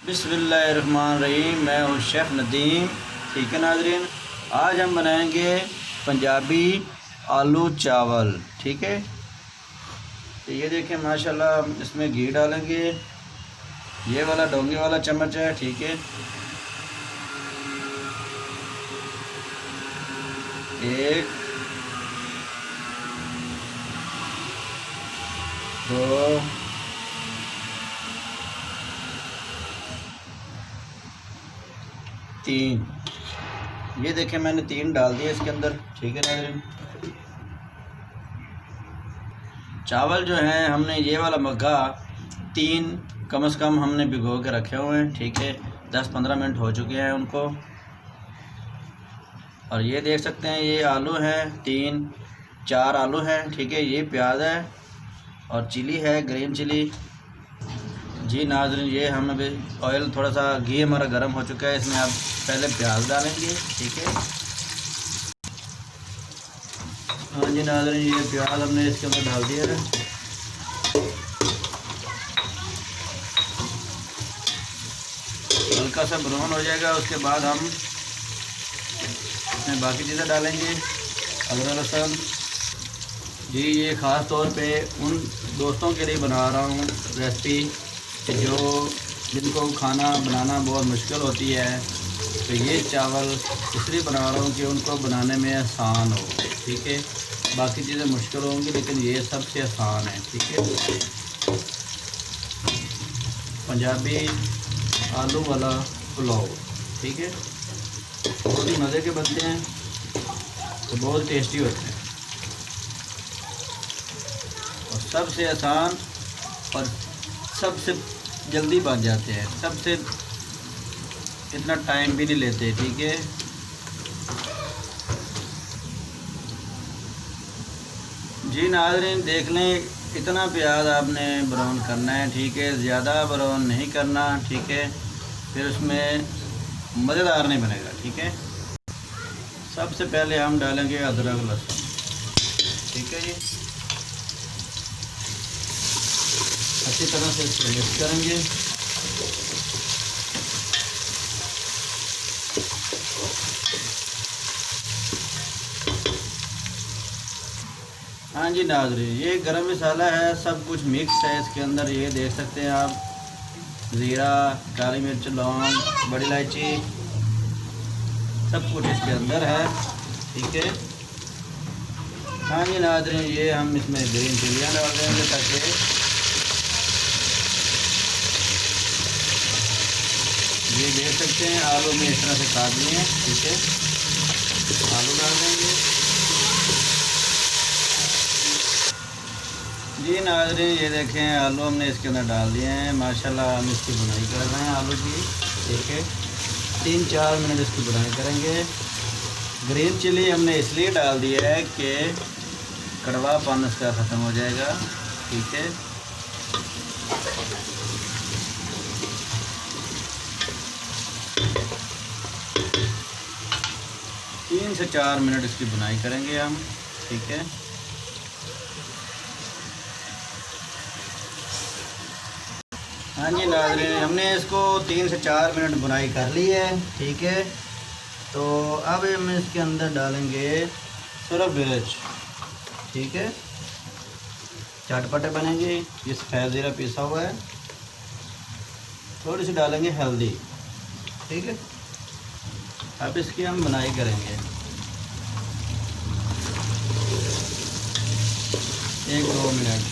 बिस्मिल्लाहिर्रहमानिर्रहीम। मैं हूँ शेफ़ नदीम। ठीक है नाज़रीन, आज हम बनाएंगे पंजाबी आलू चावल। ठीक है, तो ये देखें माशाल्लाह, हम इसमें घी डालेंगे। ये वाला डोंगे वाला चम्मच है। ठीक है, एक, दो, तीन। ये देखें मैंने 3 डाल दिए इसके अंदर। ठीक है नाज़रीन, चावल जो है हमने ये वाला मग्गा 3 कम से कम हमने भिगो के रखे हुए हैं। ठीक है, 10-15 मिनट हो चुके हैं उनको। और ये देख सकते हैं ये आलू हैं, 3-4 आलू हैं। ठीक है, ये प्याज है और चिली है, ग्रीन चिली। जी नाज़रीन, ये हम अभी ऑयल थोड़ा सा घी हमारा गर्म हो चुका है, इसमें आप पहले प्याज डालेंगे। ठीक है, हाँ जी नाज़रीन, ये प्याज हमने इसके अंदर डाल दिया है। हल्का सा ब्राउन हो जाएगा, उसके बाद हम इसमें बाकी चीज़ें डालेंगे। अदरक लहसुन। जी, ये ख़ास तौर पे उन दोस्तों के लिए बना रहा हूँ रेसिपी जिनको खाना बनाना बहुत मुश्किल होती है। तो ये चावल इसलिए बना रहा हूँ कि उनको बनाने में आसान हो। ठीक है, बाकी चीज़ें मुश्किल होंगी लेकिन ये सबसे आसान है। ठीक है, पंजाबी आलू वाला पुलाव। ठीक है, बहुत ही मज़े के बनते हैं, तो बहुत टेस्टी होते हैं और सबसे आसान और सबसे जल्दी बन जाते हैं। सबसे इतना टाइम भी नहीं लेते। ठीक है, जी नाज़रीन, देख लें, इतना प्याज आपने ब्राउन करना है। ठीक है, ज़्यादा ब्राउन नहीं करना। ठीक है, फिर उसमें मज़ेदार नहीं बनेगा। ठीक है, सबसे पहले हम डालेंगे अदरक लहसुन। ठीक है जी, अच्छी तरह से इसको मिक्स करेंगे। हाँ जी नाज़रीन, ये गरम मसाला है, सब कुछ मिक्स है इसके अंदर। ये देख सकते हैं आप, ज़ीरा, काली मिर्च, लौंग, बड़ी इलायची, सब कुछ इसके अंदर है। ठीक है, हाँ जी नाज़रीन, ये हम इसमें ग्रीन चिलियाँ डाल देंगे ताकि ये देख सकते हैं आलू में इस तरह से काट लिए हैं। ठीक है, आलू डाल देंगे। जी नाज़रीन, ये देखें आलू हमने इसके अंदर डाल दिए हैं। माशाल्लाह हम इसकी बुनाई कर रहे हैं आलू की। ठीक है, 3-4 मिनट इसकी बुनाई करेंगे। ग्रीन चिली हमने इसलिए डाल दिया है कि कड़वापन इसका ख़त्म हो जाएगा। ठीक है, तीन से 4 मिनट इसकी बुनाई करेंगे हम। ठीक है, हाँ जी नाज़रीन, हमने इसको 3 से 4 मिनट बुनाई कर ली है। ठीक है, तो अब हम इसके अंदर डालेंगे सूरज मिर्च। ठीक है, चटपटे बनेंगे। ये सफ़ेद ज़ीरा पिसा हुआ है, थोड़ी सी डालेंगे हल्दी। ठीक है, अब इसकी हम बुनाई करेंगे 1-2 मिनट।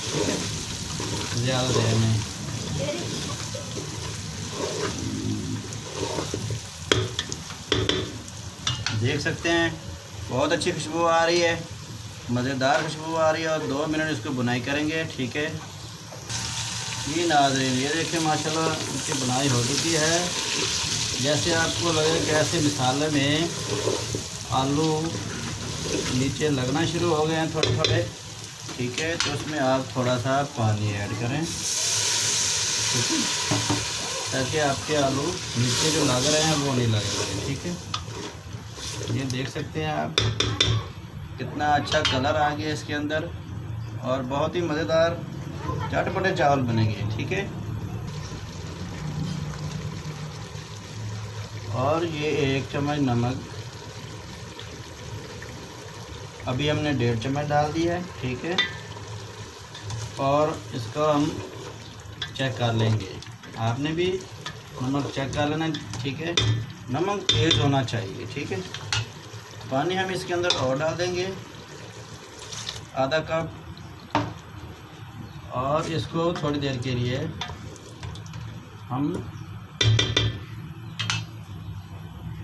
ठीक है, ज़्यादा देर नहीं। देख सकते हैं बहुत अच्छी खुशबू आ रही है, मज़ेदार खुशबू आ रही है। और 2 मिनट इसको बुनाई करेंगे। ठीक है जी नाज़रीन, ये देखें माशाल्लाह इसकी बुनाई हो चुकी है। जैसे आपको लगे कि ऐसे मसाले में आलू नीचे लगना शुरू हो गए हैं थोड़े थोड़े। ठीक है, तो उसमें आप थोड़ा सा पानी ऐड करें। ठीक है, ताकि आपके आलू नीचे जो लग रहे हैं वो नहीं लग रहे। ठीक है, ये देख सकते हैं आप, कितना अच्छा कलर आ गया इसके अंदर और बहुत ही मज़ेदार चटपटे चावल बनेंगे। ठीक है, और ये 1 चम्मच नमक, अभी हमने 1.5 चम्मच डाल दिया है, ठीक है। और इसको हम चेक कर लेंगे, आपने भी नमक चेक कर लेना, ठीक है। नमक तेज़ होना चाहिए, ठीक है। पानी हम इसके अंदर और डाल देंगे आधा कप, और इसको थोड़ी देर के लिए हम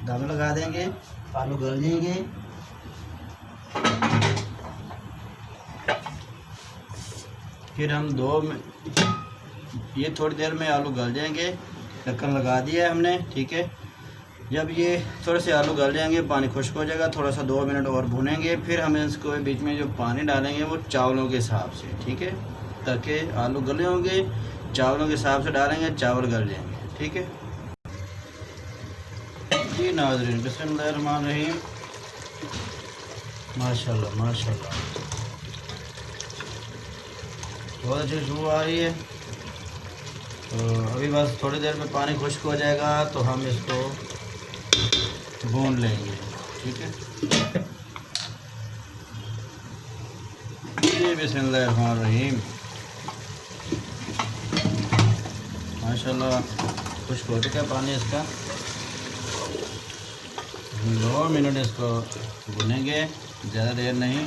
दम लगा देंगे, आलू गल जाएंगे। फिर हम ये थोड़ी देर में आलू गल जाएंगे, ढक्कन लगा दिया है हमने, ठीक है। जब ये थोड़े से आलू गल जाएंगे, पानी खुश्क हो जाएगा, थोड़ा सा 2 मिनट और भूनेंगे। फिर हम इसको बीच में जो पानी डालेंगे वो चावलों के हिसाब से, ठीक है, ताकि आलू गले होंगे, चावलों के हिसाब से डालेंगे, चावल गल जाएंगे, ठीक है जी। नाज़रीन, बिस्मिल्लाहिर्रहमानिर्रहीम, माशाल्लाह माशाल्लाह, बहुत अच्छी खुशबू आ रही है। तो अभी बस थोड़ी देर में पानी खुश्क हो जाएगा तो हम इसको भून लेंगे, ठीक है जी। बिस्मिल्लाहिर्रहमानिर्रहीम, माशाल्लाह खुश्क हो चुका है पानी इसका। 2 मिनट इसको भुनेंगे, ज़्यादा देर नहीं।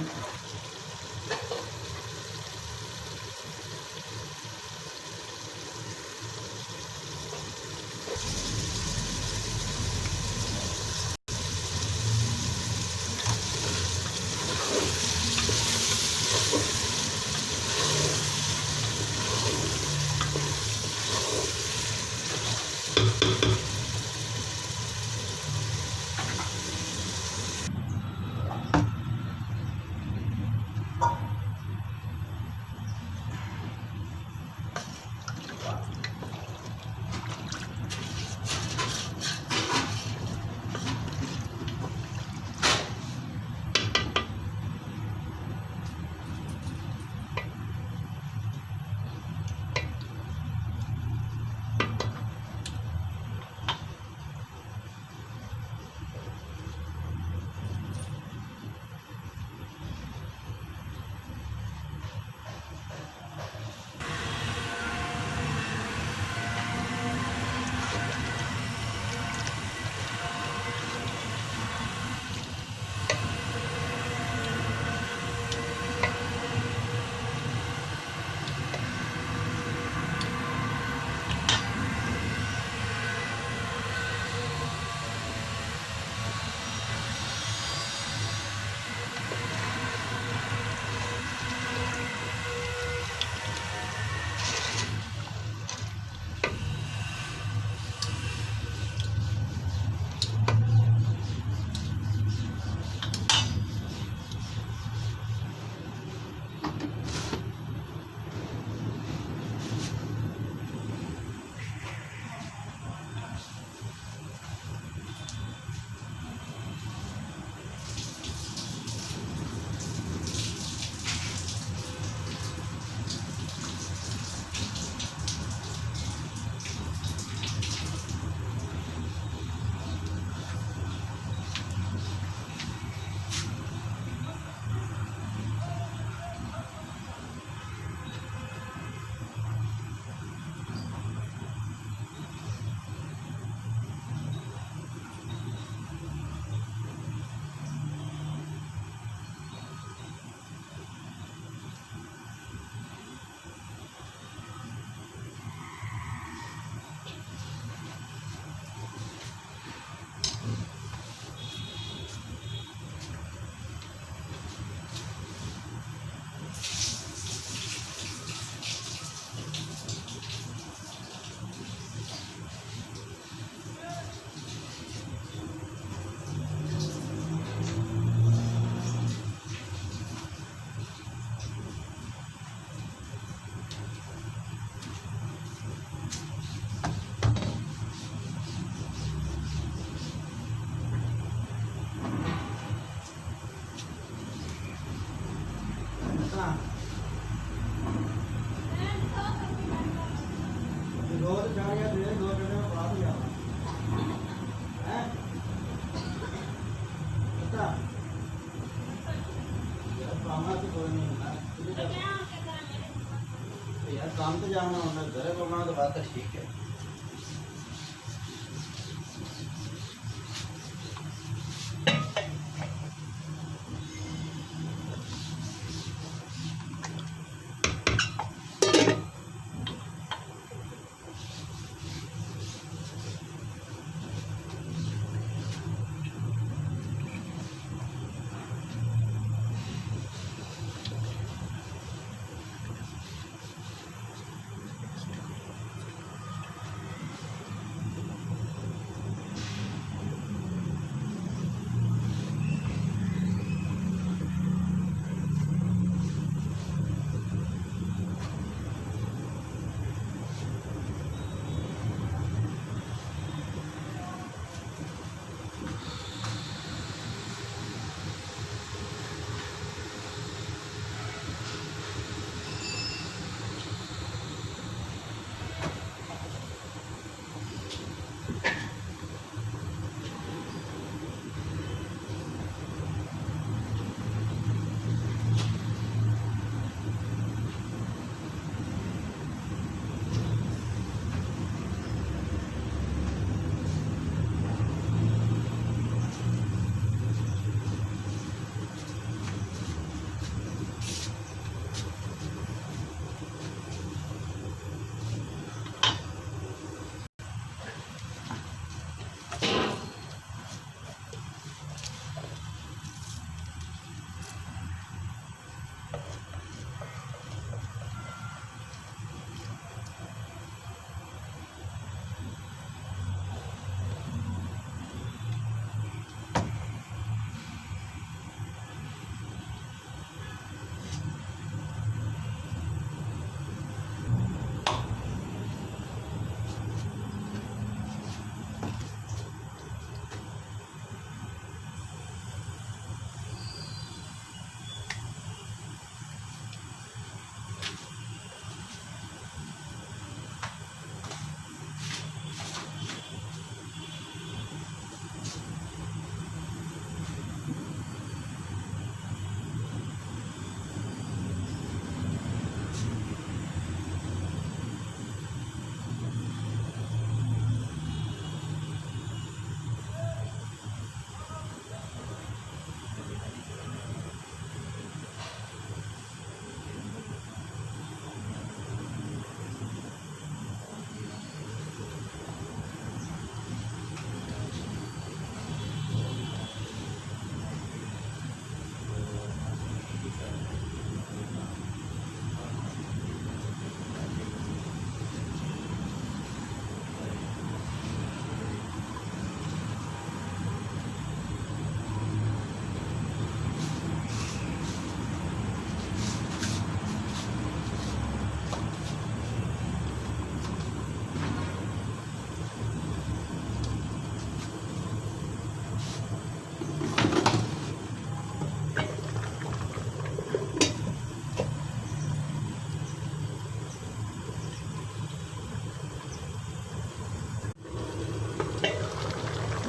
काम पे जाना होना घर होना तो बात है, ठीक है।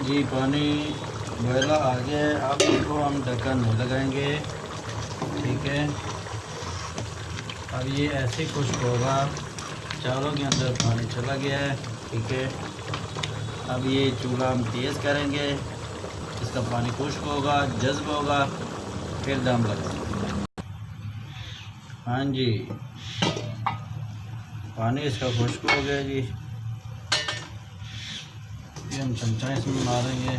जी पानी बॉयला आ गया है। अब इसको हम ढक्कन नहीं लगाएंगे, ठीक है। अब ये ऐसे खुश्क होगा, चावलों के अंदर पानी चला गया है, ठीक है। अब ये चूल्हा हम तेज़ करेंगे, इसका पानी खुश्क होगा, जज्ब होगा, फिर दम लगाएंगे। हाँ जी, पानी इसका खुश्क हो गया जी। ये हम चमचा इसमें मारेंगे।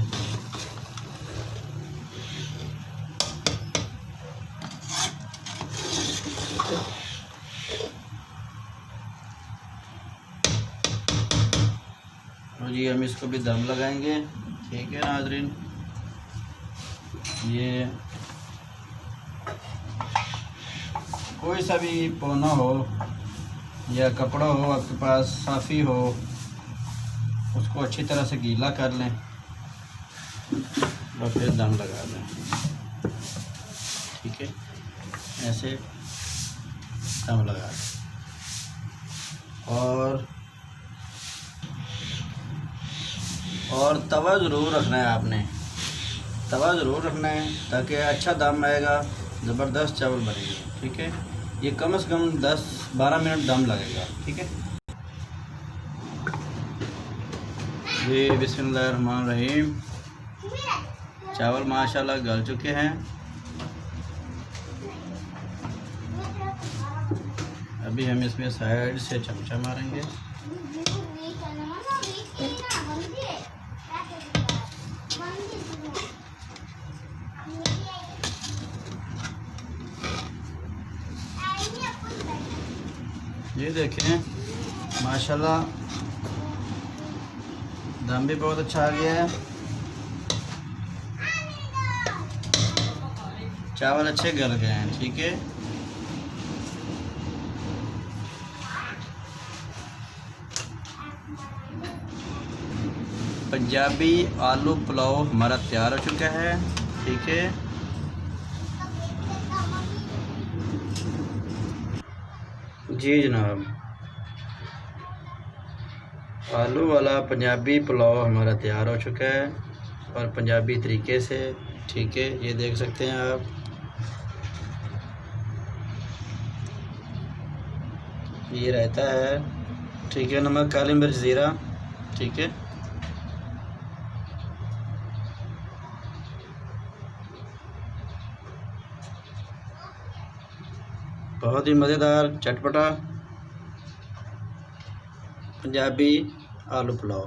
तो जी हम इसको भी दम लगाएंगे, ठीक है नाज़रीन। ये कोई सा भी पौना हो या कपड़ा हो आपके पास, साफ़ी हो, उसको अच्छी तरह से गीला कर लें और फिर दम लगा दें, ठीक है। ऐसे दम लगा दें और तवा ज़रूर रखना है आपने, तवा ज़रूर रखना है ताकि अच्छा दम आएगा, ज़बरदस्त चावल बनेंगे, ठीक है। ये कम से कम 10-12 मिनट दम लगेगा। ठीक है जी। बिस्मिल्लाहिर्रहमानिर्रहीम। चावल माशाल्लाह गल चुके हैं। अभी हम इसमें साइड से चमचा मारेंगे। ये देखें माशाल्लाह दम भी बहुत अच्छा आ गया है। चावल अच्छे गल गए हैं। ठीक है पंजाबी आलू पुलाव हमारा तैयार हो चुका है। ठीक है जी जनाब, आलू वाला पंजाबी पुलाव हमारा तैयार हो चुका है और पंजाबी तरीके से। ठीक है ये देख सकते हैं आप। ये रहता है। ठीक है नमक काली मिर्च ज़ीरा। ठीक है बहुत ही मज़ेदार चटपटा पंजाबी आलू पुलाव।